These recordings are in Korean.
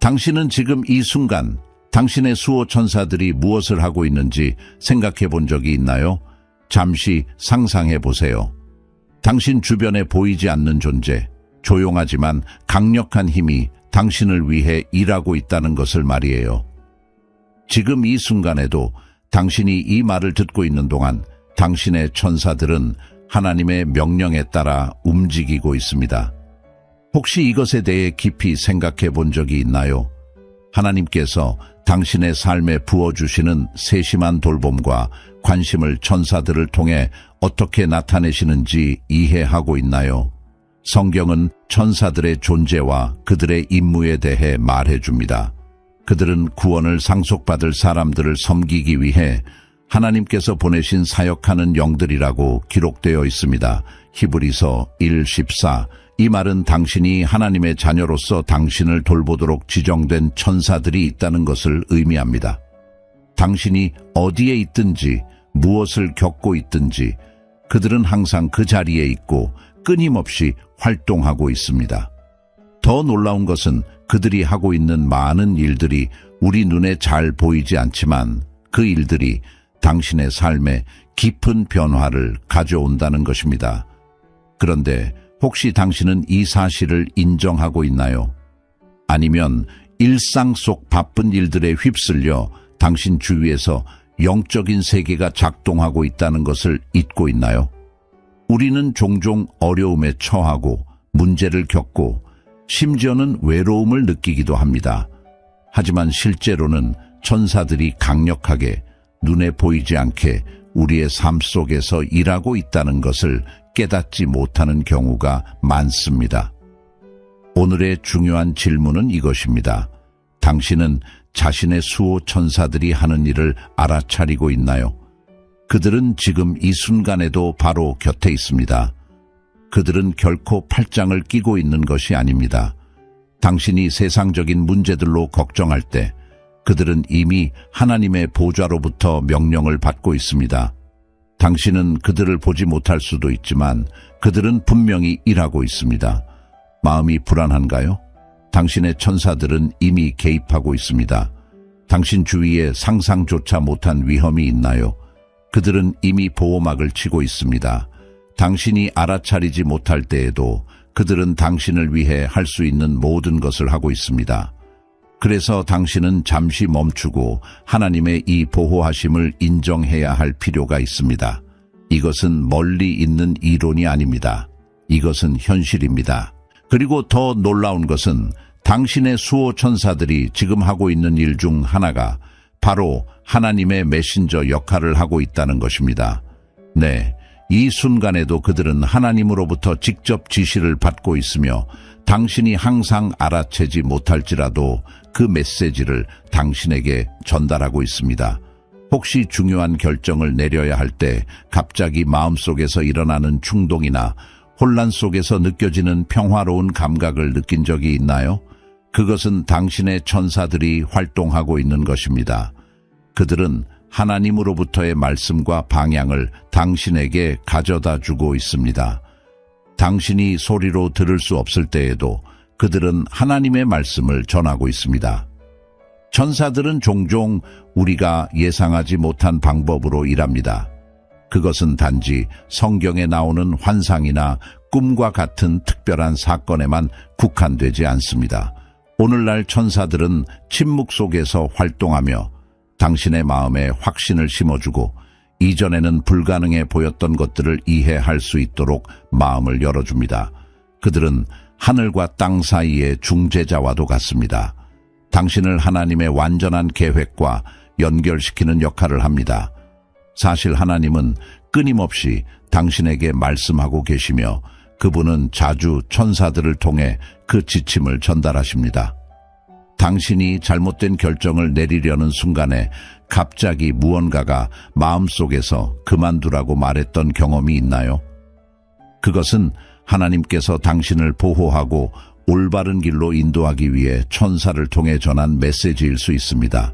당신은 지금 이 순간 당신의 수호 천사들이 무엇을 하고 있는지 생각해 본 적이 있나요? 잠시 상상해 보세요. 당신 주변에 보이지 않는 존재, 조용하지만 강력한 힘이 당신을 위해 일하고 있다는 것을 말이에요. 지금 이 순간에도 당신이 이 말을 듣고 있는 동안 당신의 천사들은 하나님의 명령에 따라 움직이고 있습니다. 혹시 이것에 대해 깊이 생각해 본 적이 있나요? 하나님께서 당신의 삶에 부어주시는 세심한 돌봄과 관심을 천사들을 통해 어떻게 나타내시는지 이해하고 있나요? 성경은 천사들의 존재와 그들의 임무에 대해 말해줍니다. 그들은 구원을 상속받을 사람들을 섬기기 위해 하나님께서 보내신 사역하는 영들이라고 기록되어 있습니다. 히브리서 1:14. 이 말은 당신이 하나님의 자녀로서 당신을 돌보도록 지정된 천사들이 있다는 것을 의미합니다. 당신이 어디에 있든지 무엇을 겪고 있든지 그들은 항상 그 자리에 있고 끊임없이 활동하고 있습니다. 더 놀라운 것은 그들이 하고 있는 많은 일들이 우리 눈에 잘 보이지 않지만 그 일들이 당신의 삶에 깊은 변화를 가져온다는 것입니다. 그런데 혹시 당신은 이 사실을 인정하고 있나요? 아니면 일상 속 바쁜 일들에 휩쓸려 당신 주위에서 영적인 세계가 작동하고 있다는 것을 잊고 있나요? 우리는 종종 어려움에 처하고 문제를 겪고 심지어는 외로움을 느끼기도 합니다. 하지만 실제로는 천사들이 강력하게 눈에 보이지 않게 우리의 삶 속에서 일하고 있다는 것을 깨닫지 못하는 경우가 많습니다. 오늘의 중요한 질문은 이것입니다. 당신은 자신의 수호 천사들이 하는 일을 알아차리고 있나요? 그들은 지금 이 순간에도 바로 곁에 있습니다. 그들은 결코 팔짱을 끼고 있는 것이 아닙니다. 당신이 세상적인 문제들로 걱정할 때 그들은 이미 하나님의 보좌로부터 명령을 받고 있습니다. 당신은 그들을 보지 못할 수도 있지만 그들은 분명히 일하고 있습니다. 마음이 불안한가요? 당신의 천사들은 이미 개입하고 있습니다. 당신 주위에 상상조차 못한 위험이 있나요? 그들은 이미 보호막을 치고 있습니다. 당신이 알아차리지 못할 때에도 그들은 당신을 위해 할 수 있는 모든 것을 하고 있습니다. 그래서 당신은 잠시 멈추고 하나님의 이 보호하심을 인정해야 할 필요가 있습니다. 이것은 멀리 있는 이론이 아닙니다. 이것은 현실입니다. 그리고 더 놀라운 것은 당신의 수호 천사들이 지금 하고 있는 일 중 하나가 바로 하나님의 메신저 역할을 하고 있다는 것입니다. 네, 이 순간에도 그들은 하나님으로부터 직접 지시를 받고 있으며 당신이 항상 알아채지 못할지라도 그 메시지를 당신에게 전달하고 있습니다. 혹시 중요한 결정을 내려야 할 때 갑자기 마음속에서 일어나는 충동이나 혼란 속에서 느껴지는 평화로운 감각을 느낀 적이 있나요? 그것은 당신의 천사들이 활동하고 있는 것입니다. 그들은 하나님으로부터의 말씀과 방향을 당신에게 가져다 주고 있습니다. 당신이 소리로 들을 수 없을 때에도 그들은 하나님의 말씀을 전하고 있습니다. 천사들은 종종 우리가 예상하지 못한 방법으로 일합니다. 그것은 단지 성경에 나오는 환상이나 꿈과 같은 특별한 사건에만 국한되지 않습니다. 오늘날 천사들은 침묵 속에서 활동하며 당신의 마음에 확신을 심어주고 이전에는 불가능해 보였던 것들을 이해할 수 있도록 마음을 열어줍니다. 그들은 하늘과 땅 사이의 중재자와도 같습니다. 당신을 하나님의 완전한 계획과 연결시키는 역할을 합니다. 사실 하나님은 끊임없이 당신에게 말씀하고 계시며 그분은 자주 천사들을 통해 그 지침을 전달하십니다. 당신이 잘못된 결정을 내리려는 순간에 갑자기 무언가가 마음속에서 그만두라고 말했던 경험이 있나요? 그것은 하나님께서 당신을 보호하고 올바른 길로 인도하기 위해 천사를 통해 전한 메시지일 수 있습니다.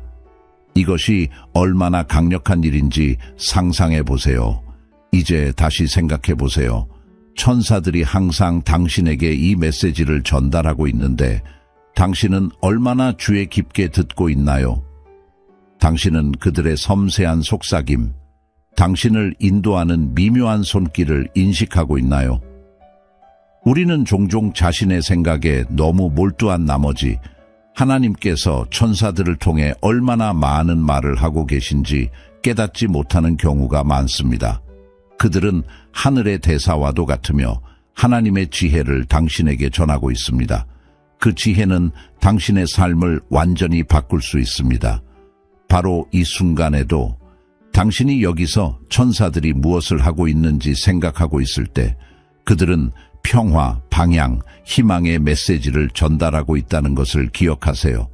이것이 얼마나 강력한 일인지 상상해 보세요. 이제 다시 생각해 보세요. 천사들이 항상 당신에게 이 메시지를 전달하고 있는데 당신은 얼마나 주의 깊게 듣고 있나요? 당신은 그들의 섬세한 속삭임, 당신을 인도하는 미묘한 손길을 인식하고 있나요? 우리는 종종 자신의 생각에 너무 몰두한 나머지 하나님께서 천사들을 통해 얼마나 많은 말을 하고 계신지 깨닫지 못하는 경우가 많습니다. 그들은 하늘의 대사와도 같으며 하나님의 지혜를 당신에게 전하고 있습니다. 그 지혜는 당신의 삶을 완전히 바꿀 수 있습니다. 바로 이 순간에도 당신이 여기서 천사들이 무엇을 하고 있는지 생각하고 있을 때 그들은 평화, 방향, 희망의 메시지를 전달하고 있다는 것을 기억하세요.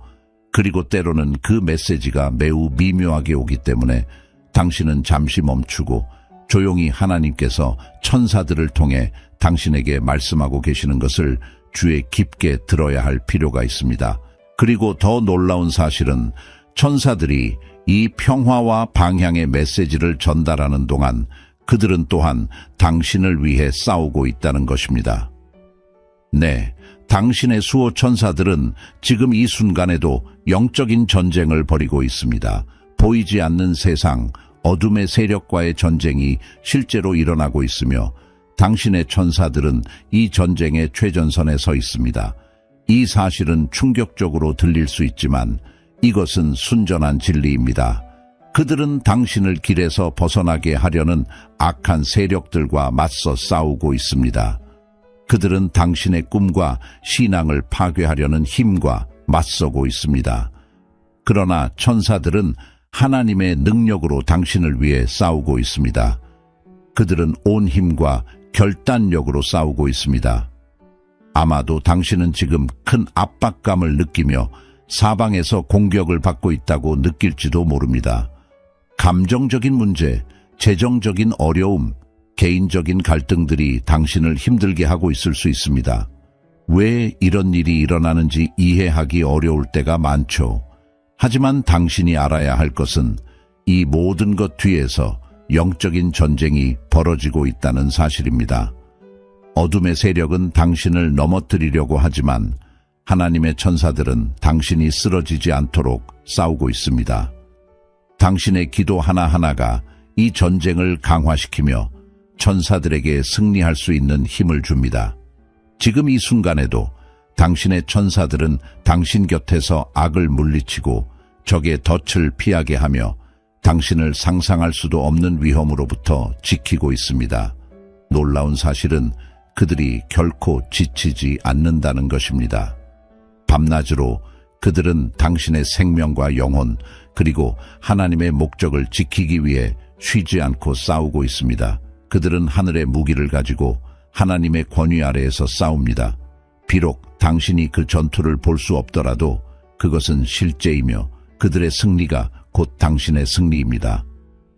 그리고 때로는 그 메시지가 매우 미묘하게 오기 때문에 당신은 잠시 멈추고 조용히 하나님께서 천사들을 통해 당신에게 말씀하고 계시는 것을 주의 깊게 들어야 할 필요가 있습니다. 그리고 더 놀라운 사실은 천사들이 이 평화와 방향의 메시지를 전달하는 동안 그들은 또한 당신을 위해 싸우고 있다는 것입니다. 네, 당신의 수호 천사들은 지금 이 순간에도 영적인 전쟁을 벌이고 있습니다. 보이지 않는 세상, 어둠의 세력과의 전쟁이 실제로 일어나고 있으며 당신의 천사들은 이 전쟁의 최전선에 서 있습니다. 이 사실은 충격적으로 들릴 수 있지만 이것은 순전한 진리입니다. 그들은 당신을 길에서 벗어나게 하려는 악한 세력들과 맞서 싸우고 있습니다. 그들은 당신의 꿈과 신앙을 파괴하려는 힘과 맞서고 있습니다. 그러나 천사들은 하나님의 능력으로 당신을 위해 싸우고 있습니다. 그들은 온 힘과 결단력으로 싸우고 있습니다. 아마도 당신은 지금 큰 압박감을 느끼며 사방에서 공격을 받고 있다고 느낄지도 모릅니다. 감정적인 문제, 재정적인 어려움, 개인적인 갈등들이 당신을 힘들게 하고 있을 수 있습니다. 왜 이런 일이 일어나는지 이해하기 어려울 때가 많죠. 하지만 당신이 알아야 할 것은 이 모든 것 뒤에서 영적인 전쟁이 벌어지고 있다는 사실입니다. 어둠의 세력은 당신을 넘어뜨리려고 하지만 하나님의 천사들은 당신이 쓰러지지 않도록 싸우고 있습니다. 당신의 기도 하나하나가 이 전쟁을 강화시키며 천사들에게 승리할 수 있는 힘을 줍니다. 지금 이 순간에도 당신의 천사들은 당신 곁에서 악을 물리치고 적의 덫을 피하게 하며 당신을 상상할 수도 없는 위험으로부터 지키고 있습니다. 놀라운 사실은 그들이 결코 지치지 않는다는 것입니다. 밤낮으로 그들은 당신의 생명과 영혼 그리고 하나님의 목적을 지키기 위해 쉬지 않고 싸우고 있습니다. 그들은 하늘의 무기를 가지고 하나님의 권위 아래에서 싸웁니다. 비록 당신이 그 전투를 볼 수 없더라도 그것은 실제이며 그들의 승리가 곧 당신의 승리입니다.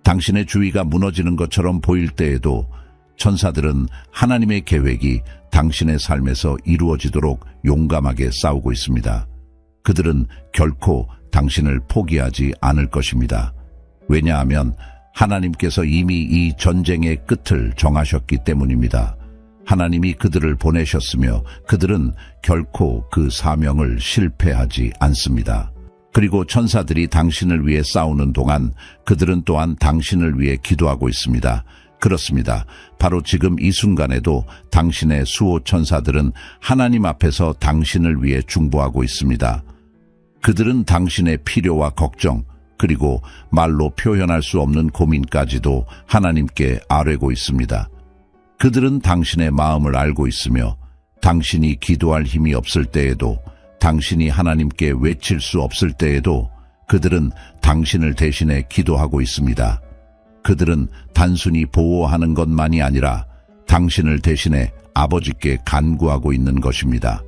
당신의 주위가 무너지는 것처럼 보일 때에도 천사들은 하나님의 계획이 당신의 삶에서 이루어지도록 용감하게 싸우고 있습니다. 그들은 결코 당신을 포기하지 않을 것입니다. 왜냐하면 하나님께서 이미 이 전쟁의 끝을 정하셨기 때문입니다. 하나님이 그들을 보내셨으며 그들은 결코 그 사명을 실패하지 않습니다. 그리고 천사들이 당신을 위해 싸우는 동안 그들은 또한 당신을 위해 기도하고 있습니다. 그렇습니다. 바로 지금 이 순간에도 당신의 수호 천사들은 하나님 앞에서 당신을 위해 중보하고 있습니다. 그들은 당신의 필요와 걱정, 그리고 말로 표현할 수 없는 고민까지도 하나님께 아뢰고 있습니다. 그들은 당신의 마음을 알고 있으며 당신이 기도할 힘이 없을 때에도 당신이 하나님께 외칠 수 없을 때에도 그들은 당신을 대신해 기도하고 있습니다. 그들은 단순히 보호하는 것만이 아니라 당신을 대신해 아버지께 간구하고 있는 것입니다.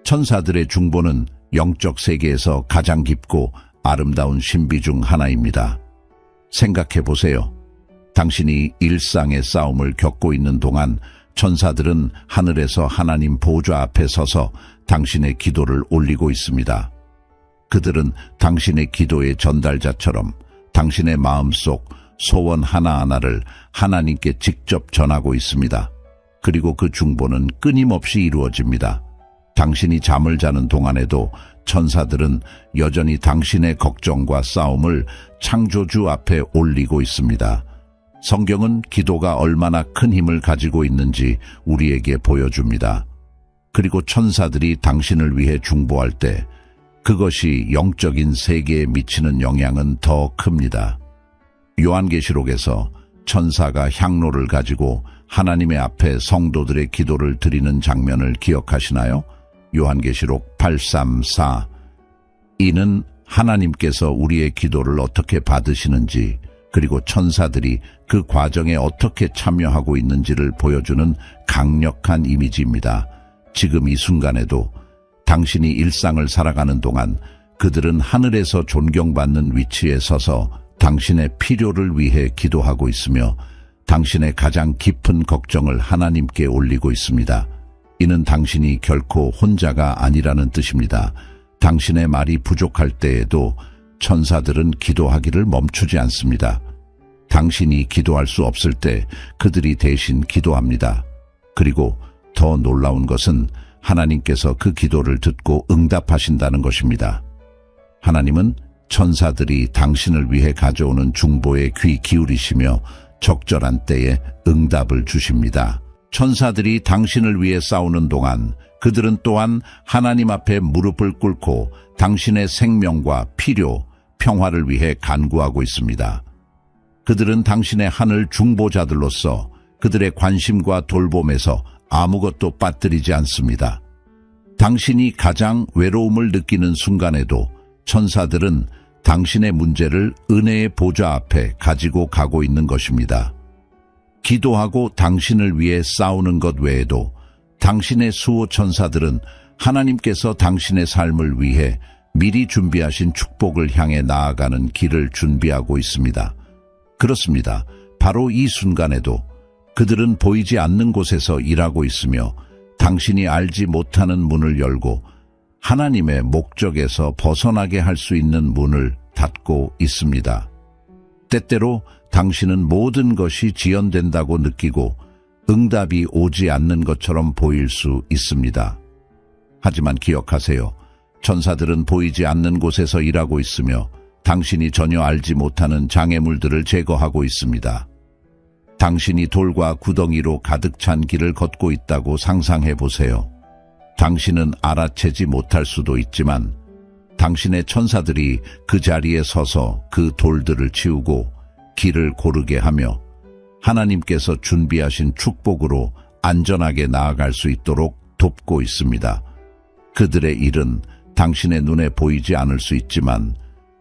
천사들의 중보는 영적 세계에서 가장 깊고 아름다운 신비 중 하나입니다. 생각해 보세요. 당신이 일상의 싸움을 겪고 있는 동안 천사들은 하늘에서 하나님 보좌 앞에 서서 당신의 기도를 올리고 있습니다. 그들은 당신의 기도의 전달자처럼 당신의 마음속 소원 하나하나를 하나님께 직접 전하고 있습니다. 그리고 그 중보는 끊임없이 이루어집니다. 당신이 잠을 자는 동안에도 천사들은 여전히 당신의 걱정과 싸움을 창조주 앞에 올리고 있습니다. 성경은 기도가 얼마나 큰 힘을 가지고 있는지 우리에게 보여줍니다. 그리고 천사들이 당신을 위해 중보할 때 그것이 영적인 세계에 미치는 영향은 더 큽니다. 요한계시록에서 천사가 향로를 가지고 하나님의 앞에 성도들의 기도를 드리는 장면을 기억하시나요? 요한계시록 8:3-4. 이는 하나님께서 우리의 기도를 어떻게 받으시는지, 그리고 천사들이 그 과정에 어떻게 참여하고 있는지를 보여주는 강력한 이미지입니다. 지금 이 순간에도 당신이 일상을 살아가는 동안 그들은 하늘에서 존경받는 위치에 서서 당신의 필요를 위해 기도하고 있으며 당신의 가장 깊은 걱정을 하나님께 올리고 있습니다. 이는 당신이 결코 혼자가 아니라는 뜻입니다. 당신의 말이 부족할 때에도 천사들은 기도하기를 멈추지 않습니다. 당신이 기도할 수 없을 때 그들이 대신 기도합니다. 그리고 더 놀라운 것은 하나님께서 그 기도를 듣고 응답하신다는 것입니다. 하나님은 천사들이 당신을 위해 가져오는 중보에 귀 기울이시며 적절한 때에 응답을 주십니다. 천사들이 당신을 위해 싸우는 동안 그들은 또한 하나님 앞에 무릎을 꿇고 당신의 생명과 필요, 평화를 위해 간구하고 있습니다. 그들은 당신의 하늘 중보자들로서 그들의 관심과 돌봄에서 아무것도 빠뜨리지 않습니다. 당신이 가장 외로움을 느끼는 순간에도 천사들은 당신의 문제를 은혜의 보좌 앞에 가지고 가고 있는 것입니다. 기도하고 당신을 위해 싸우는 것 외에도 당신의 수호 천사들은 하나님께서 당신의 삶을 위해 미리 준비하신 축복을 향해 나아가는 길을 준비하고 있습니다. 그렇습니다. 바로 이 순간에도 그들은 보이지 않는 곳에서 일하고 있으며 당신이 알지 못하는 문을 열고 하나님의 목적에서 벗어나게 할 수 있는 문을 닫고 있습니다. 때때로 당신은 모든 것이 지연된다고 느끼고 응답이 오지 않는 것처럼 보일 수 있습니다. 하지만 기억하세요. 천사들은 보이지 않는 곳에서 일하고 있으며 당신이 전혀 알지 못하는 장애물들을 제거하고 있습니다. 당신이 돌과 구덩이로 가득 찬 길을 걷고 있다고 상상해 보세요. 당신은 알아채지 못할 수도 있지만 당신의 천사들이 그 자리에 서서 그 돌들을 치우고 길을 고르게 하며 하나님께서 준비하신 축복으로 안전하게 나아갈 수 있도록 돕고 있습니다. 그들의 일은 당신의 눈에 보이지 않을 수 있지만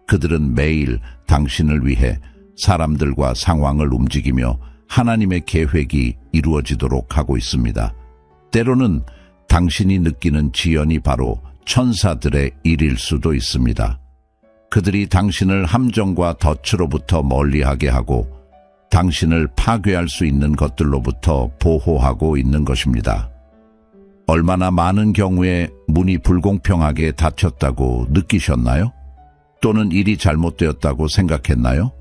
그들은 매일 당신을 위해 사람들과 상황을 움직이며 하나님의 계획이 이루어지도록 하고 있습니다. 때로는 당신이 느끼는 지연이 바로 천사들의 일일 수도 있습니다. 그들이 당신을 함정과 덫으로부터 멀리하게 하고 당신을 파괴할 수 있는 것들로부터 보호하고 있는 것입니다. 얼마나 많은 경우에 문이 불공평하게 닫혔다고 느끼셨나요? 또는 일이 잘못되었다고 생각했나요?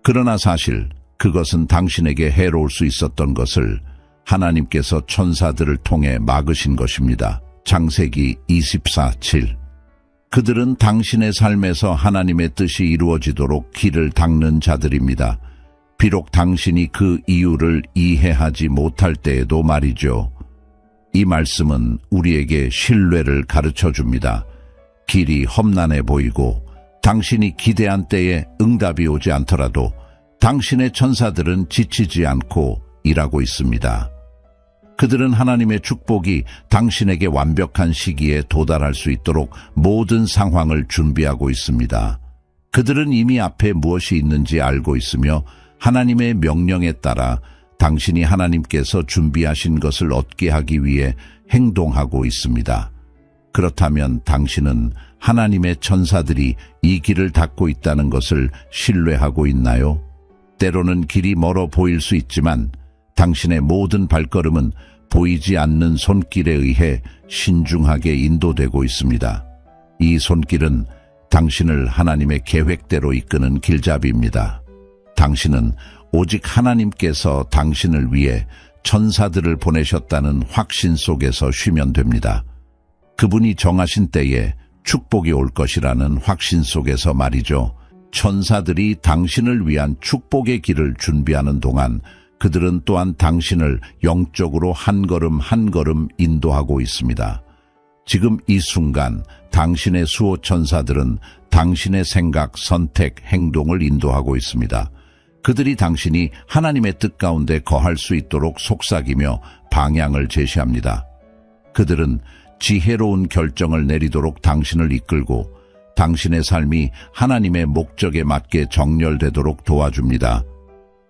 그러나 사실 그것은 당신에게 해로울 수 있었던 것을 하나님께서 천사들을 통해 막으신 것입니다. 창세기 24:7. 그들은 당신의 삶에서 하나님의 뜻이 이루어지도록 길을 닦는 자들입니다. 비록 당신이 그 이유를 이해하지 못할 때에도 말이죠. 이 말씀은 우리에게 신뢰를 가르쳐 줍니다. 길이 험난해 보이고 당신이 기대한 때에 응답이 오지 않더라도 당신의 천사들은 지치지 않고 일하고 있습니다. 그들은 하나님의 축복이 당신에게 완벽한 시기에 도달할 수 있도록 모든 상황을 준비하고 있습니다. 그들은 이미 앞에 무엇이 있는지 알고 있으며 하나님의 명령에 따라 당신이 하나님께서 준비하신 것을 얻게 하기 위해 행동하고 있습니다. 그렇다면 당신은 하나님의 천사들이 이 길을 닦고 있다는 것을 신뢰하고 있나요? 때로는 길이 멀어 보일 수 있지만 당신의 모든 발걸음은 보이지 않는 손길에 의해 신중하게 인도되고 있습니다. 이 손길은 당신을 하나님의 계획대로 이끄는 길잡이입니다. 당신은 오직 하나님께서 당신을 위해 천사들을 보내셨다는 확신 속에서 쉬면 됩니다. 그분이 정하신 때에 축복이 올 것이라는 확신 속에서 말이죠. 천사들이 당신을 위한 축복의 길을 준비하는 동안 그들은 또한 당신을 영적으로 한 걸음 한 걸음 인도하고 있습니다. 지금 이 순간 당신의 수호 천사들은 당신의 생각, 선택, 행동을 인도하고 있습니다. 그들이 당신이 하나님의 뜻 가운데 거할 수 있도록 속삭이며 방향을 제시합니다. 그들은 지혜로운 결정을 내리도록 당신을 이끌고 당신의 삶이 하나님의 목적에 맞게 정렬되도록 도와줍니다.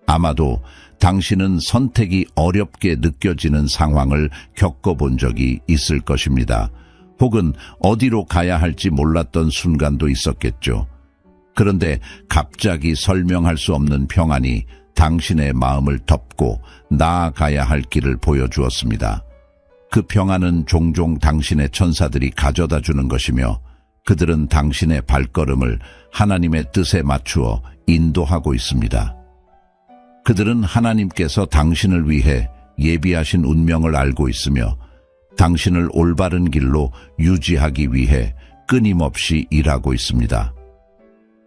아마도 당신은 선택이 어렵게 느껴지는 상황을 겪어본 적이 있을 것입니다. 혹은 어디로 가야 할지 몰랐던 순간도 있었겠죠. 그런데 갑자기 설명할 수 없는 평안이 당신의 마음을 덮고 나아가야 할 길을 보여주었습니다. 그 평안은 종종 당신의 천사들이 가져다 주는 것이며 그들은 당신의 발걸음을 하나님의 뜻에 맞추어 인도하고 있습니다. 그들은 하나님께서 당신을 위해 예비하신 운명을 알고 있으며 당신을 올바른 길로 유지하기 위해 끊임없이 일하고 있습니다.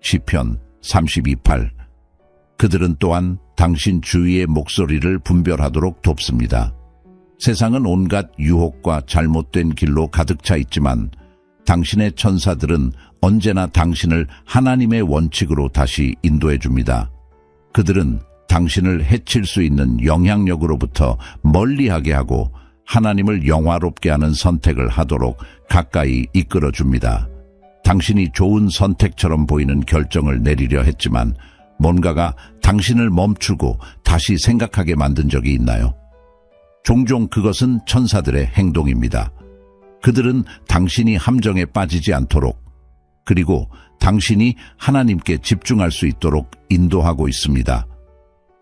시편 32편. 그들은 또한 당신 주위의 목소리를 분별하도록 돕습니다. 세상은 온갖 유혹과 잘못된 길로 가득 차 있지만 당신의 천사들은 언제나 당신을 하나님의 원칙으로 다시 인도해 줍니다. 그들은 당신을 해칠 수 있는 영향력으로부터 멀리하게 하고 하나님을 영화롭게 하는 선택을 하도록 가까이 이끌어 줍니다. 당신이 좋은 선택처럼 보이는 결정을 내리려 했지만 뭔가가 당신을 멈추고 다시 생각하게 만든 적이 있나요? 종종 그것은 천사들의 행동입니다. 그들은 당신이 함정에 빠지지 않도록 그리고 당신이 하나님께 집중할 수 있도록 인도하고 있습니다.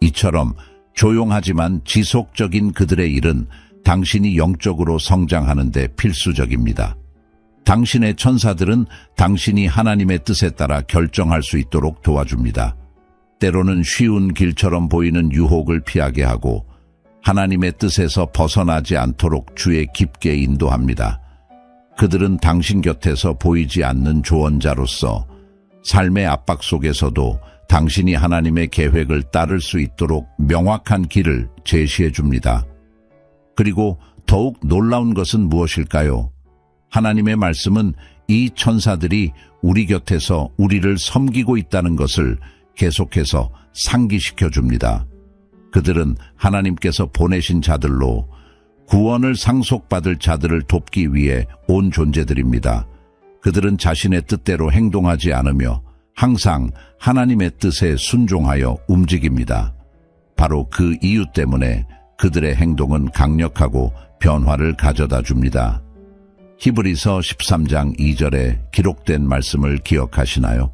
이처럼 조용하지만 지속적인 그들의 일은 당신이 영적으로 성장하는 데 필수적입니다. 당신의 천사들은 당신이 하나님의 뜻에 따라 결정할 수 있도록 도와줍니다. 때로는 쉬운 길처럼 보이는 유혹을 피하게 하고 하나님의 뜻에서 벗어나지 않도록 주의 깊게 인도합니다. 그들은 당신 곁에서 보이지 않는 조언자로서 삶의 압박 속에서도 당신이 하나님의 계획을 따를 수 있도록 명확한 길을 제시해 줍니다. 그리고 더욱 놀라운 것은 무엇일까요? 하나님의 말씀은 이 천사들이 우리 곁에서 우리를 섬기고 있다는 것을 계속해서 상기시켜 줍니다. 그들은 하나님께서 보내신 자들로 구원을 상속받을 자들을 돕기 위해 온 존재들입니다. 그들은 자신의 뜻대로 행동하지 않으며 항상 하나님의 뜻에 순종하여 움직입니다. 바로 그 이유 때문에 그들의 행동은 강력하고 변화를 가져다 줍니다. 히브리서 13장 2절에 기록된 말씀을 기억하시나요?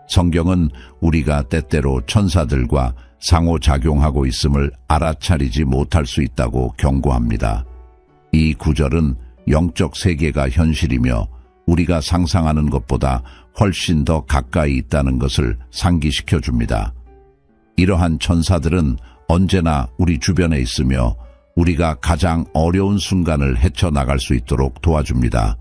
성경은 우리가 때때로 천사들과 상호작용하고 있음을 알아차리지 못할 수 있다고 경고합니다. 이 구절은 영적 세계가 현실이며 우리가 상상하는 것보다 훨씬 더 가까이 있다는 것을 상기시켜 줍니다. 이러한 천사들은 언제나 우리 주변에 있으며 우리가 가장 어려운 순간을 헤쳐나갈 수 있도록 도와줍니다.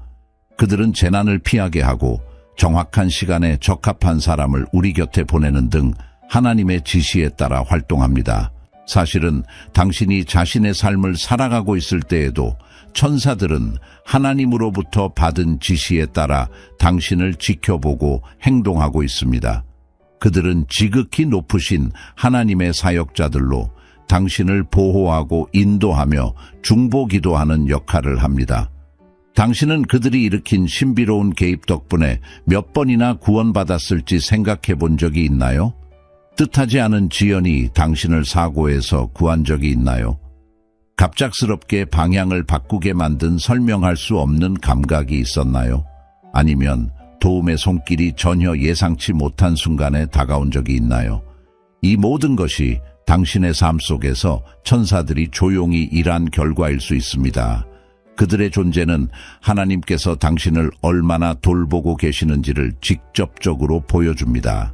그들은 재난을 피하게 하고 정확한 시간에 적합한 사람을 우리 곁에 보내는 등 하나님의 지시에 따라 활동합니다. 사실은 당신이 자신의 삶을 살아가고 있을 때에도 천사들은 하나님으로부터 받은 지시에 따라 당신을 지켜보고 행동하고 있습니다. 그들은 지극히 높으신 하나님의 사역자들로 당신을 보호하고 인도하며 중보기도하는 역할을 합니다. 당신은 그들이 일으킨 신비로운 개입 덕분에 몇 번이나 구원받았을지 생각해 본 적이 있나요? 뜻하지 않은 지연이 당신을 사고에서 구한 적이 있나요? 갑작스럽게 방향을 바꾸게 만든 설명할 수 없는 감각이 있었나요? 아니면 도움의 손길이 전혀 예상치 못한 순간에 다가온 적이 있나요? 이 모든 것이 당신의 삶 속에서 천사들이 조용히 일한 결과일 수 있습니다. 그들의 존재는 하나님께서 당신을 얼마나 돌보고 계시는지를 직접적으로 보여줍니다.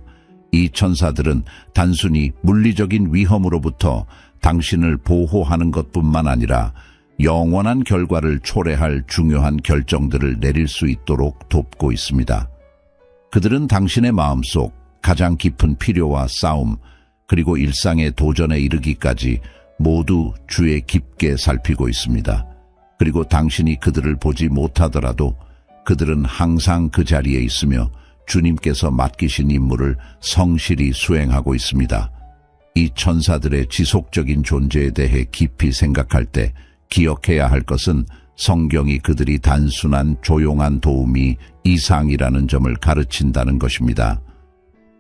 이 천사들은 단순히 물리적인 위험으로부터 당신을 보호하는 것뿐만 아니라 영원한 결과를 초래할 중요한 결정들을 내릴 수 있도록 돕고 있습니다. 그들은 당신의 마음속 가장 깊은 필요와 싸움, 그리고 일상의 도전에 이르기까지 모두 주에 깊게 살피고 있습니다. 그리고 당신이 그들을 보지 못하더라도 그들은 항상 그 자리에 있으며 주님께서 맡기신 임무를 성실히 수행하고 있습니다. 이 천사들의 지속적인 존재에 대해 깊이 생각할 때 기억해야 할 것은 성경이 그들이 단순한 조용한 도움이 이상이라는 점을 가르친다는 것입니다.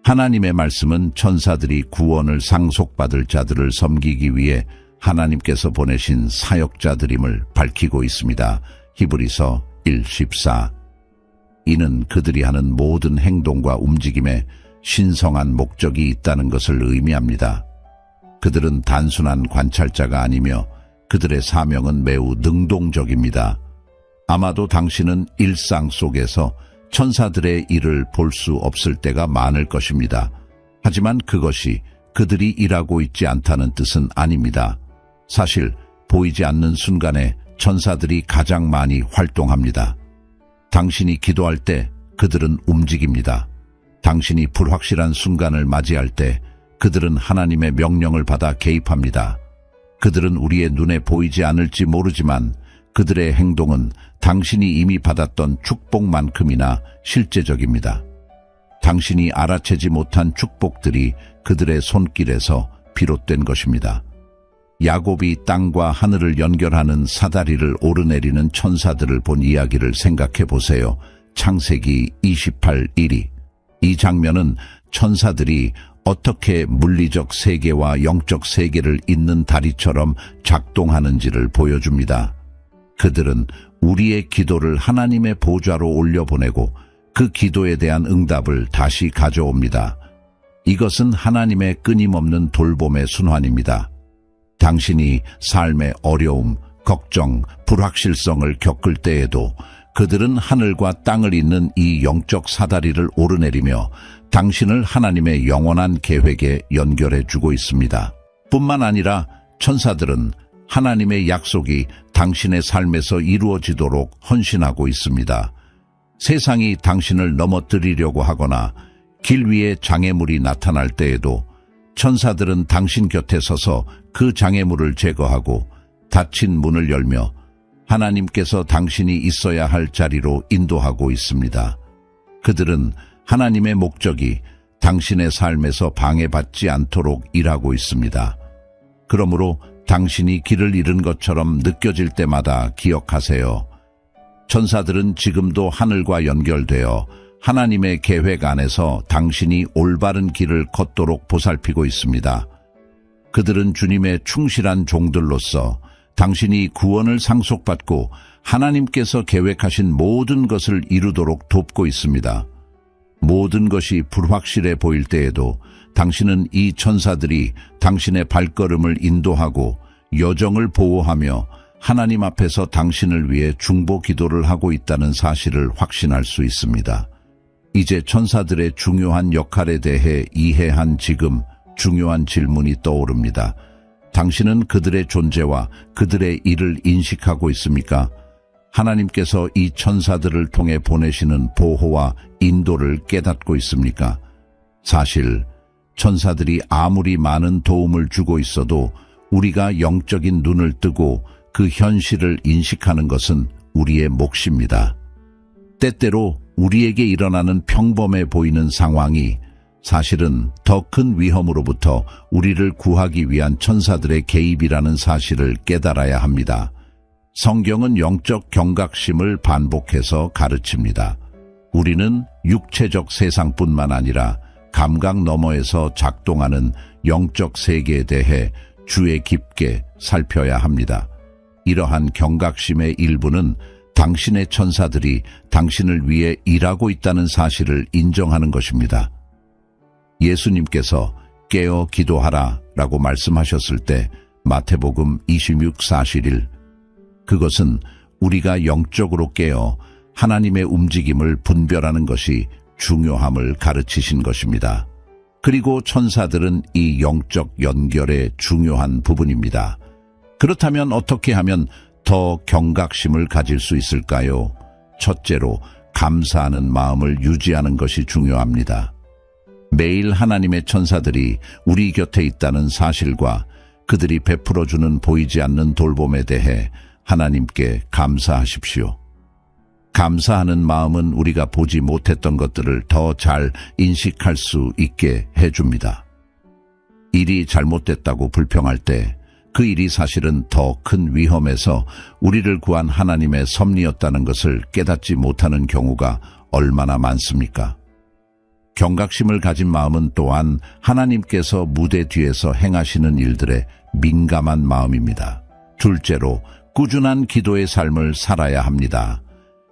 하나님의 말씀은 천사들이 구원을 상속받을 자들을 섬기기 위해 하나님께서 보내신 사역자들임을 밝히고 있습니다. 히브리서 1:14. 이는 그들이 하는 모든 행동과 움직임에 신성한 목적이 있다는 것을 의미합니다. 그들은 단순한 관찰자가 아니며 그들의 사명은 매우 능동적입니다. 아마도 당신은 일상 속에서 천사들의 일을 볼 수 없을 때가 많을 것입니다. 하지만 그것이 그들이 일하고 있지 않다는 뜻은 아닙니다. 사실 보이지 않는 순간에 천사들이 가장 많이 활동합니다. 당신이 기도할 때 그들은 움직입니다. 당신이 불확실한 순간을 맞이할 때 그들은 하나님의 명령을 받아 개입합니다. 그들은 우리의 눈에 보이지 않을지 모르지만 그들의 행동은 당신이 이미 받았던 축복만큼이나 실제적입니다. 당신이 알아채지 못한 축복들이 그들의 손길에서 비롯된 것입니다. 야곱이 땅과 하늘을 연결하는 사다리를 오르내리는 천사들을 본 이야기를 생각해 보세요. 창세기 28:1. 이 장면은 천사들이 어떻게 물리적 세계와 영적 세계를 잇는 다리처럼 작동하는지를 보여줍니다. 그들은 우리의 기도를 하나님의 보좌로 올려보내고 그 기도에 대한 응답을 다시 가져옵니다. 이것은 하나님의 끊임없는 돌봄의 순환입니다. 당신이 삶의 어려움, 걱정, 불확실성을 겪을 때에도 그들은 하늘과 땅을 잇는 이 영적 사다리를 오르내리며 당신을 하나님의 영원한 계획에 연결해 주고 있습니다. 뿐만 아니라 천사들은 하나님의 약속이 당신의 삶에서 이루어지도록 헌신하고 있습니다. 세상이 당신을 넘어뜨리려고 하거나 길 위에 장애물이 나타날 때에도 천사들은 당신 곁에 서서 그 장애물을 제거하고 닫힌 문을 열며 하나님께서 당신이 있어야 할 자리로 인도하고 있습니다. 그들은 하나님의 목적이 당신의 삶에서 방해받지 않도록 일하고 있습니다. 그러므로 당신이 길을 잃은 것처럼 느껴질 때마다 기억하세요. 천사들은 지금도 하늘과 연결되어 하나님의 계획 안에서 당신이 올바른 길을 걷도록 보살피고 있습니다. 그들은 주님의 충실한 종들로서 당신이 구원을 상속받고 하나님께서 계획하신 모든 것을 이루도록 돕고 있습니다. 모든 것이 불확실해 보일 때에도 당신은 이 천사들이 당신의 발걸음을 인도하고 여정을 보호하며 하나님 앞에서 당신을 위해 중보 기도를 하고 있다는 사실을 확신할 수 있습니다. 이제 천사들의 중요한 역할에 대해 이해한 지금 중요한 질문이 떠오릅니다. 당신은 그들의 존재와 그들의 일을 인식하고 있습니까? 하나님께서 이 천사들을 통해 보내시는 보호와 인도를 깨닫고 있습니까? 사실 천사들이 아무리 많은 도움을 주고 있어도 우리가 영적인 눈을 뜨고 그 현실을 인식하는 것은 우리의 몫입니다. 때때로 우리에게 일어나는 평범해 보이는 상황이 사실은 더 큰 위험으로부터 우리를 구하기 위한 천사들의 개입이라는 사실을 깨달아야 합니다. 성경은 영적 경각심을 반복해서 가르칩니다. 우리는 육체적 세상뿐만 아니라 감각 너머에서 작동하는 영적 세계에 대해 주의 깊게 살펴야 합니다. 이러한 경각심의 일부는 당신의 천사들이 당신을 위해 일하고 있다는 사실을 인정하는 것입니다. 예수님께서 깨어 기도하라 라고 말씀하셨을 때 마태복음 26:41, 그것은 우리가 영적으로 깨어 하나님의 움직임을 분별하는 것이 중요함을 가르치신 것입니다. 그리고 천사들은 이 영적 연결의 중요한 부분입니다. 그렇다면 어떻게 하면 더 경각심을 가질 수 있을까요? 첫째로, 감사하는 마음을 유지하는 것이 중요합니다. 매일 하나님의 천사들이 우리 곁에 있다는 사실과 그들이 베풀어주는 보이지 않는 돌봄에 대해 하나님께 감사하십시오. 감사하는 마음은 우리가 보지 못했던 것들을 더 잘 인식할 수 있게 해줍니다. 일이 잘못됐다고 불평할 때 그 일이 사실은 더 큰 위험에서 우리를 구한 하나님의 섭리였다는 것을 깨닫지 못하는 경우가 얼마나 많습니까? 경각심을 가진 마음은 또한 하나님께서 무대 뒤에서 행하시는 일들에 민감한 마음입니다. 둘째로, 꾸준한 기도의 삶을 살아야 합니다.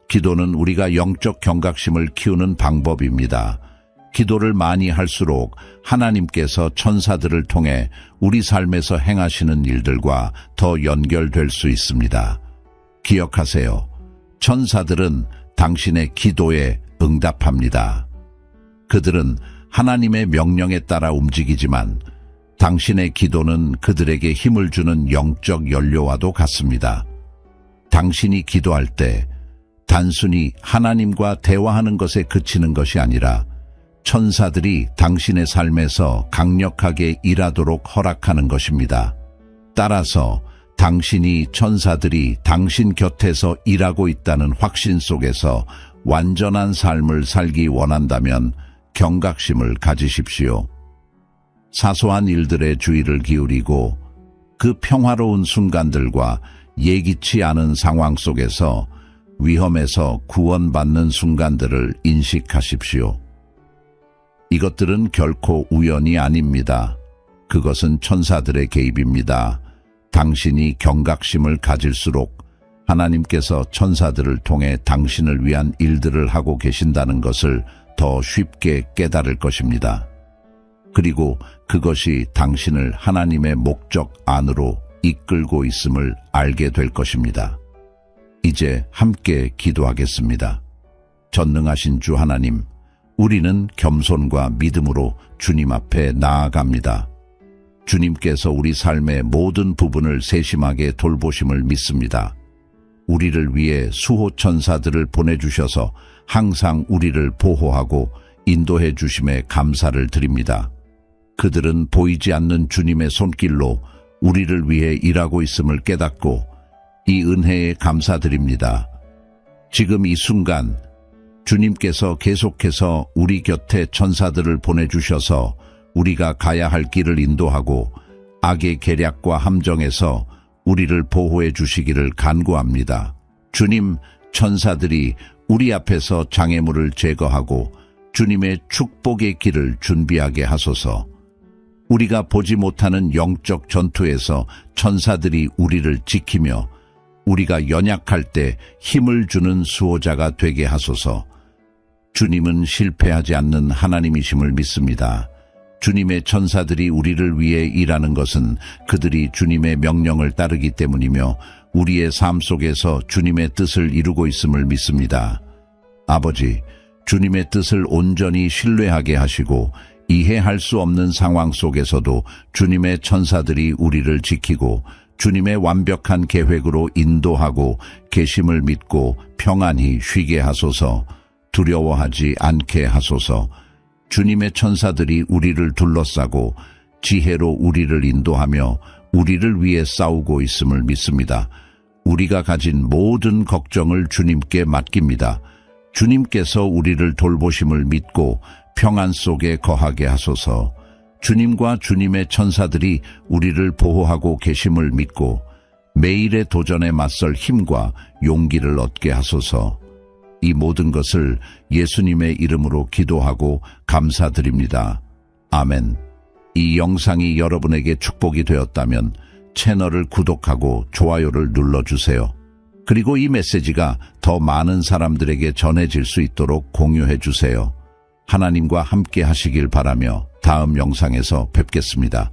기도는 우리가 영적 경각심을 키우는 방법입니다. 기도를 많이 할수록 하나님께서 천사들을 통해 우리 삶에서 행하시는 일들과 더 연결될 수 있습니다. 기억하세요. 천사들은 당신의 기도에 응답합니다. 그들은 하나님의 명령에 따라 움직이지만 당신의 기도는 그들에게 힘을 주는 영적 연료와도 같습니다. 당신이 기도할 때 단순히 하나님과 대화하는 것에 그치는 것이 아니라 천사들이 당신의 삶에서 강력하게 일하도록 허락하는 것입니다. 따라서 당신이 천사들이 당신 곁에서 일하고 있다는 확신 속에서 완전한 삶을 살기 원한다면 경각심을 가지십시오. 사소한 일들에 주의를 기울이고 그 평화로운 순간들과 예기치 않은 상황 속에서 위험에서 구원받는 순간들을 인식하십시오. 이것들은 결코 우연이 아닙니다. 그것은 천사들의 개입입니다. 당신이 경각심을 가질수록 하나님께서 천사들을 통해 당신을 위한 일들을 하고 계신다는 것을 더 쉽게 깨달을 것입니다. 그리고 그것이 당신을 하나님의 목적 안으로 이끌고 있음을 알게 될 것입니다. 이제 함께 기도하겠습니다. 전능하신 주 하나님, 우리는 겸손과 믿음으로 주님 앞에 나아갑니다. 주님께서 우리 삶의 모든 부분을 세심하게 돌보심을 믿습니다. 우리를 위해 수호천사들을 보내주셔서 항상 우리를 보호하고 인도해 주심에 감사를 드립니다. 그들은 보이지 않는 주님의 손길로 우리를 위해 일하고 있음을 깨닫고 이 은혜에 감사드립니다. 지금 이 순간 주님께서 계속해서 우리 곁에 천사들을 보내주셔서 우리가 가야 할 길을 인도하고 악의 계략과 함정에서 우리를 보호해 주시기를 간구합니다. 주님, 천사들이 우리 앞에서 장애물을 제거하고 주님의 축복의 길을 준비하게 하소서. 우리가 보지 못하는 영적 전투에서 천사들이 우리를 지키며 우리가 연약할 때 힘을 주는 수호자가 되게 하소서. 주님은 실패하지 않는 하나님이심을 믿습니다. 주님의 천사들이 우리를 위해 일하는 것은 그들이 주님의 명령을 따르기 때문이며 우리의 삶 속에서 주님의 뜻을 이루고 있음을 믿습니다. 아버지, 주님의 뜻을 온전히 신뢰하게 하시고 이해할 수 없는 상황 속에서도 주님의 천사들이 우리를 지키고 주님의 완벽한 계획으로 인도하고 계심을 믿고 평안히 쉬게 하소서. 두려워하지 않게 하소서. 주님의 천사들이 우리를 둘러싸고 지혜로 우리를 인도하며 우리를 위해 싸우고 있음을 믿습니다. 우리가 가진 모든 걱정을 주님께 맡깁니다. 주님께서 우리를 돌보심을 믿고 평안 속에 거하게 하소서. 주님과 주님의 천사들이 우리를 보호하고 계심을 믿고 매일의 도전에 맞설 힘과 용기를 얻게 하소서. 이 모든 것을 예수님의 이름으로 기도하고 감사드립니다. 아멘. 이 영상이 여러분에게 축복이 되었다면 채널을 구독하고 좋아요를 눌러주세요. 그리고 이 메시지가 더 많은 사람들에게 전해질 수 있도록 공유해 주세요. 하나님과 함께 하시길 바라며 다음 영상에서 뵙겠습니다.